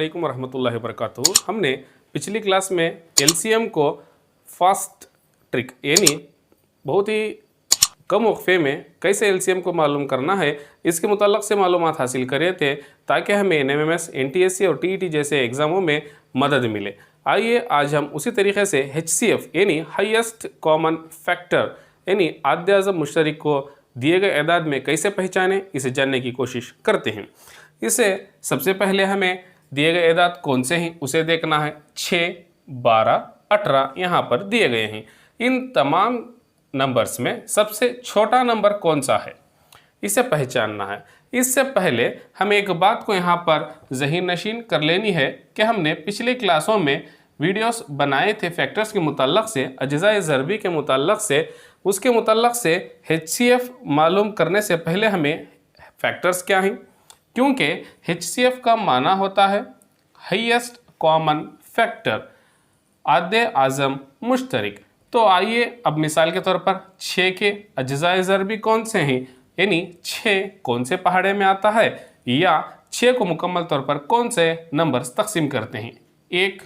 वालेकुम वरहमतुल्लाहि वबरकातुहू। हमने पिछली क्लास में एलसीएम को फास्ट ट्रिक यानी बहुत ही कम वक्फे में कैसे एलसीएम को मालूम करना है इसके मुताल्लिक़ से मालूमात हासिल करे थे ताकि हमें एनएमएमएस, एनटीएससी और टीईटी जैसे एग्ज़ामों में मदद मिले। आइए आज हम उसी तरीके से एचसीएफ यानी हाईएस्ट कॉमन फैक्टर यानी आद्य आज़म मुश्तरक को दिए गए एदाद में कैसे पहचानें इसे जानने की कोशिश करते हैं। इसे सबसे पहले हमें दिए गए एदाद कौन से हैं उसे देखना है। 6, 12, 18 यहाँ पर दिए गए हैं। इन तमाम नंबर्स में सबसे छोटा नंबर कौन सा है इसे पहचानना है। इससे पहले हमें एक बात को यहाँ पर ज़हन नशीन कर लेनी है कि हमने पिछले क्लासों में वीडियोस बनाए थे फैक्टर्स के मुताल्लिक़ से, अज्ज़ाए ज़रबी के मुताल्लिक़ से, उसके मुताल्लिक़ से एचसीएफ मालूम करने से पहले हमें फैक्टर्स क्या हैं, क्योंकि एचसीएफ का माना होता है हाईएस्ट कॉमन फैक्टर, आद्य आज़म मुश्तरक। तो आइए अब मिसाल के तौर पर 6 के अज्ज़ाए ज़रबी कौन से हैं, यानी 6 कौन से पहाड़े में आता है, या 6 को मुकम्मल तौर पर कौन से नंबर्स तकसीम करते हैं। 1,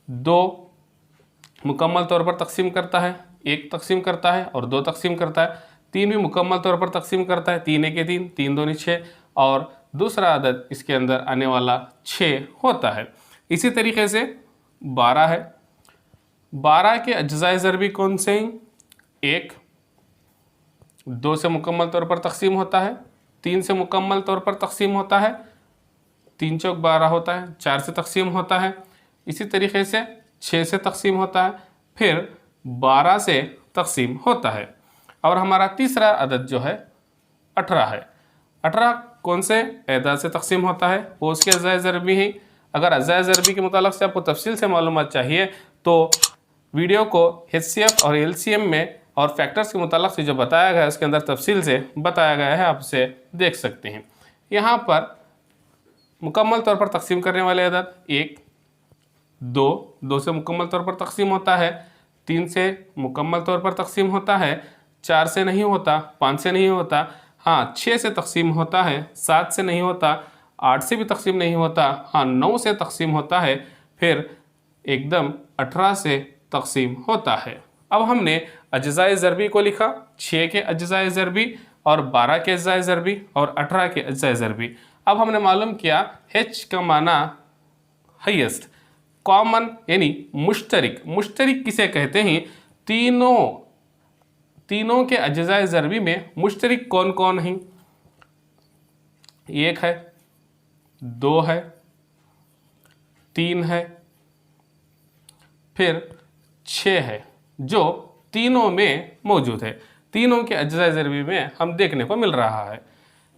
2 मुकम्मल तौर पर तकसीम करता है, 1 तकसीम करता है और 2 तकसीम करता है। 3 भी मुकम्मल तौर पर तकसीम करता है, 3 1 3, 3 2 6 और दूसरा अदद इसके अंदर आने वाला 6 होता है। इसी तरीके से 12 है। 12 के अज्ज़ाए ज़रबी कौन से हैं? 1 2 से मुकम्मल तौर पर तकसीम होता है, 3 से मुकम्मल तौर पर तकसीम होता है, 3 चौक 12 होता है, 4 से तकसीम होता है, इसी तरीके से 6 से तकसीम होता है, फिर 12 से तकसीम होता है। और हमारा तीसरा अदद जो है 18 है। 18 कौन से एदाद से तकसीम होता है, वो उसके अज्ज़ाए ज़रबी हैं। अगर अज्ज़ाए ज़रबी के मुताल्लिक़ से आपको तफसील से मालूमात चाहिए तो वीडियो को एचसीएफ और एलसीएम में और फैक्टर्स के मुताल्लिक़ से जो बताया गया है उसके अंदर तफसील से बताया गया है, आप उसे देख सकते हैं। यहाँ पर मुकम्मल तौर पर तकसीम करने वाले अदद 1, 2 से मुकम्मल तौर पर तकसीम होता है, 3 से मुकम्मल तौर पर तकसीम होता है, 4 से नहीं होता, 5 से नहीं होता, हाँ 6 से तकसीम होता है, 7 से नहीं होता, 8 से भी तकसीम नहीं होता, हाँ 9 से तकसीम होता है, फिर एकदम 18 से तकसीम होता है। अब हमने अज्ज़ाए ज़रबी को लिखा, 6 के अज्ज़ाए ज़रबी और 12 के अज्ज़ाए ज़रबी और 18 के अज्ज़ाए ज़रबी। अब हमने मालूम किया H का माना हाईएस्ट, कॉमन यानी मुश्तरक। मुश्तरक किसे कहते हैं? तीनों के अज्ज़ाए ज़रबी में मुश्तरक कौन कौन हैं? 1 है, 2 है, 3 है, फिर 6 है, जो तीनों में मौजूद है। तीनों के अज्ज़ाए ज़रबी में हम देखने को मिल रहा है।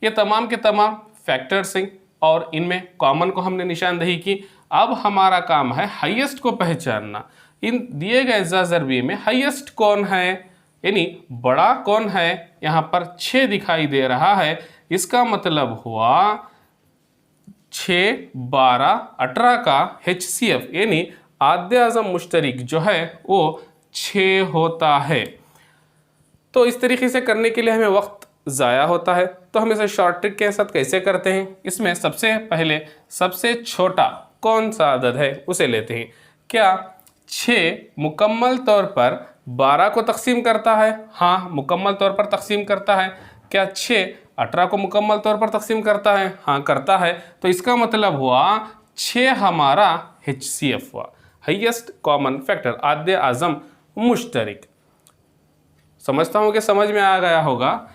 ये तमाम के तमाम फैक्टर्स हैं और इनमें कॉमन को हमने निशानदही की। अब हमारा काम है हाईएस्ट को पहचानना। इन दिए गए अज्ज़ाए ज़रबी में हाईएस्ट कौन है, यानी बड़ा कौन है? यहाँ पर 6 दिखाई दे रहा है। इसका मतलब हुआ 6, 12, 18 का एचसीएफ यानी आद्य आज़म मुश्तरक जो है वो 6 होता है। तो इस तरीके से करने के लिए हमें वक्त ज़ाया होता है, तो हम इसे शॉर्ट ट्रिक के साथ कैसे करते हैं? इसमें सबसे पहले सबसे छोटा कौन सा अदद है उसे लेते हैं। क्या 6 मुकम्मल तौर पर 12 को तकसीम करता है? हाँ मुकम्मल तौर पर तकसीम करता है। क्या 6 18 को मुकम्मल तौर पर तकसीम करता है? हाँ करता है। तो इसका मतलब हुआ 6 हमारा एचसीएफ हुआ, हाईएस्ट कॉमन फैक्टर, आद्य आज़म मुश्तरक। समझता हूँ कि समझ में आ गया होगा।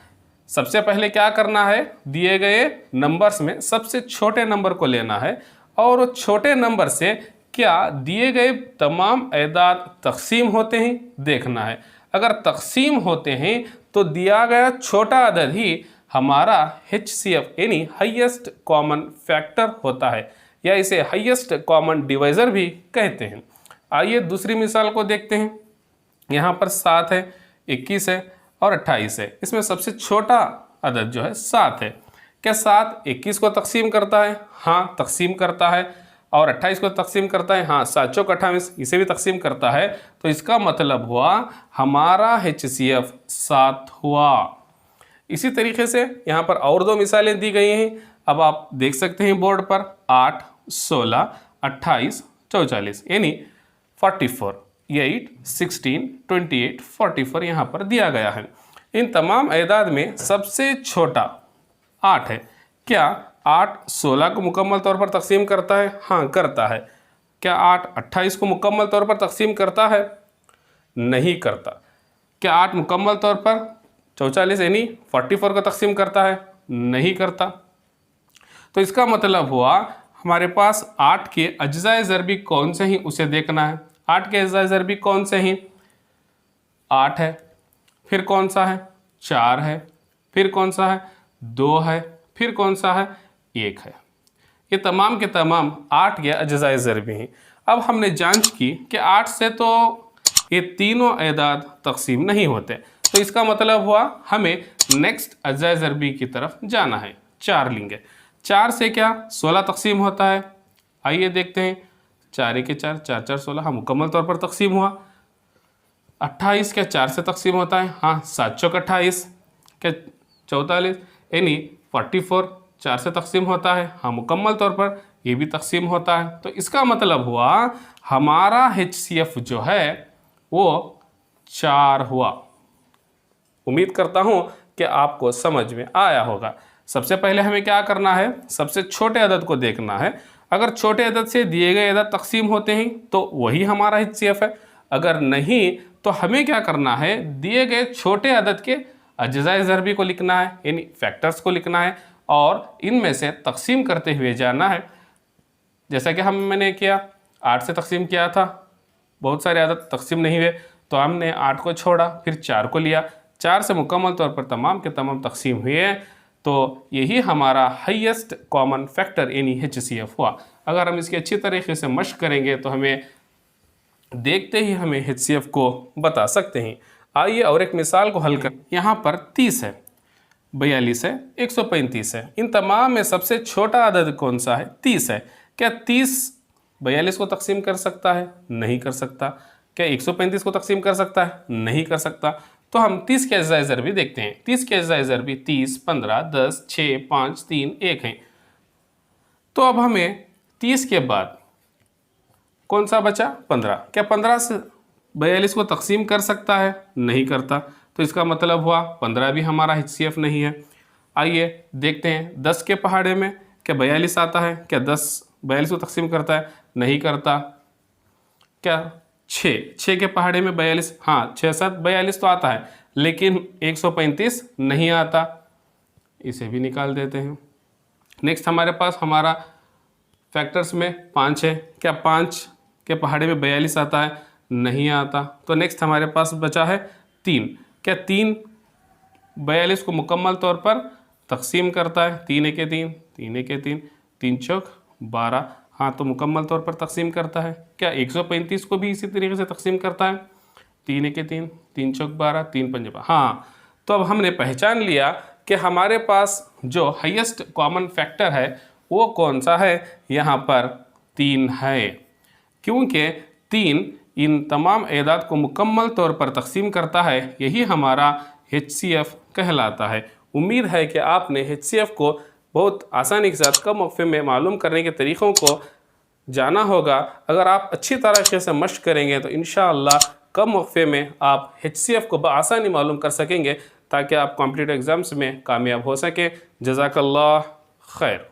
सबसे पहले क्या करना है, दिए गए नंबर्स में सबसे छोटे नंबर को लेना है और वो छोटे नंबर से क्या दिए गए तमाम एदाद तकसीम होते हैं देखना है। अगर तकसीम होते हैं तो दिया गया छोटा अदद ही हमारा एचसीएफ यानी हाईएस्ट कॉमन फैक्टर होता है, या इसे हाईएस्ट कॉमन डिवाइज़र भी कहते हैं। आइए दूसरी मिसाल को देखते हैं। यहाँ पर 7 है, 21 है और 28 है। इसमें सबसे छोटा अदद जो है 7 है। क्या 7 21 को तकसीम करता है? हाँ तकसीम करता है। और 28 को तकसीम करता है? हाँ 7 चौक 28, इसे भी तकसीम करता है। तो इसका मतलब हुआ हमारा एचसीएफ 7 हुआ। इसी तरीके से यहाँ पर और दो मिसालें दी गई हैं। अब आप देख सकते हैं बोर्ड पर 8, 16, 28, 44 यानी 44, 8, 16, 28, 44 यहाँ पर दिया गया है। इन तमाम एदाद में सबसे छोटा 8 है। क्या 8 16 को मुकम्मल तौर पर तकसीम करता है? हाँ, करता है। क्या 8 28 को मुकम्मल तौर पर तकसीम करता है? नहीं करता। क्या 8 मुकम्मल तौर पर 44 यानी 44 को तकसीम करता है? नहीं करता। तो इसका मतलब हुआ हमारे पास 8 के अज्जाए ज़रबी कौन से हैं उसे देखना है। 8 के अज्जाए ज़रबी कौन से हैं? 8 है, फिर कौन सा है? 4 है, फिर कौन सा है? 2 है, फिर कौन सा है? 1 है। ये तमाम के तमाम 8 के अज्जाए ज़रबी हैं। अब हमने जांच की कि 8 से तो ये तीनों एदाद तकसीम नहीं होते, तो इसका मतलब हुआ हमें नेक्स्ट अज्जाए ज़रबी की तरफ जाना है। 4 लेंगे। 4 से क्या 16 तकसीम होता है? आइए देखते हैं। 4 1 4, 4 4 16, हाँ मुकम्मल तौर पर तकसीम हुआ। 28 क्या 4 से तकसीम होता है? हाँ, 7 चौक 28, क्या 44 यानी 44 4 से तकसीम होता है? हाँ, मुकम्मल तौर पर ये भी तकसीम होता है। तो इसका मतलब हुआ हमारा HCF जो है वो 4 हुआ। उम्मीद करता हूँ कि आपको समझ में आया होगा। सबसे पहले हमें क्या करना है? सबसे छोटे अदद को देखना है। अगर छोटे अदद से दिए गए अदद तकसीम होते हैं तो वही हमारा HCF है। अगर नहीं तो हमें क्या करना है? दिए गए छोटे अदद के अज्जाए ज़रबी को लिखना है, यानी फैक्टर्स को लिखना है और इनमें से तकसीम करते हुए जाना है। जैसा कि मैंने किया, 8 से तकसीम किया था, बहुत सारे अदद तकसीम नहीं हुए तो हमने 8 को छोड़ा, फिर 4 को लिया। 4 से मुकम्मल तौर पर तमाम के तमाम तकसीम हुए, तो यही हमारा हाईएस्ट कॉमन फैक्टर यानी HCF हुआ। अगर हम इसकी अच्छी तरीके से मश्क करेंगे तो हमें देखते ही हमें HCF को बता सकते हैं। आइए और एक मिसाल को हल कर। यहाँ पर 30 है, 42 है, 135 है। इन तमाम में सबसे छोटा अदद कौन सा है? 30 है। क्या 30 42 को तकसीम कर सकता है? नहीं कर सकता। क्या 135 को तकसीम कर सकता है? नहीं कर सकता। तो हम 30 के अज्जाए ज़रबी देखते हैं। 30 के अज्जाए ज़रबी 30, 15, 10, 6, 5, 3, 1 हैं। तो अब हमें 30 के बाद कौन सा बचा? 15। क्या 15 से 42 को तकसीम कर सकता है? नहीं करता। तो इसका मतलब हुआ 15 भी हमारा HCF नहीं है। आइए देखते हैं 10 के पहाड़े में क्या 42 आता है? क्या 10 42 को तकसीम करता है? नहीं करता। क्या 6 के पहाड़े में 42? हाँ, 6 7 42 तो आता है, लेकिन 135 नहीं आता। इसे भी निकाल देते हैं। नेक्स्ट हमारे पास हमारा फैक्टर्स में 5 है। क्या 5 के पहाड़े में 42 आता है? नहीं आता। तो नेक्स्ट हमारे पास बचा है 3। क्या 3 42 को मुकम्मल तौर पर तकसीम करता है? 3 1 3, 3 1 3, 3 चौक 12, हाँ तो मुकम्मल तौर पर तकसीम करता है। क्या 135 को भी इसी तरीके से तकसीम करता है? 3 1 3, 3 चौक 12, 3 5 12, हाँ। तो अब हमने पहचान लिया कि हमारे पास जो हाईएस्ट कॉमन फैक्टर है वो कौन सा है? यहाँ पर 3 है, क्योंकि 3 इन तमाम एदाद को मुकम्मल तौर पर तकसीम करता है। यही हमारा HCF कहलाता है। उम्मीद है कि आपने HCF को बहुत आसानी के साथ कम वक्फे में मालूम करने के तरीक़ों को जाना होगा। अगर आप अच्छी तरीके से मश्क करेंगे तो इंशाअल्लाह कम वक्फे में आप HCF को बआसानी मालूम कर सकेंगे, ताकि आप कॉम्पिटिटिव एग्ज़ाम्स में कामयाब हो सकें। जज़ाकल्लाह खैर।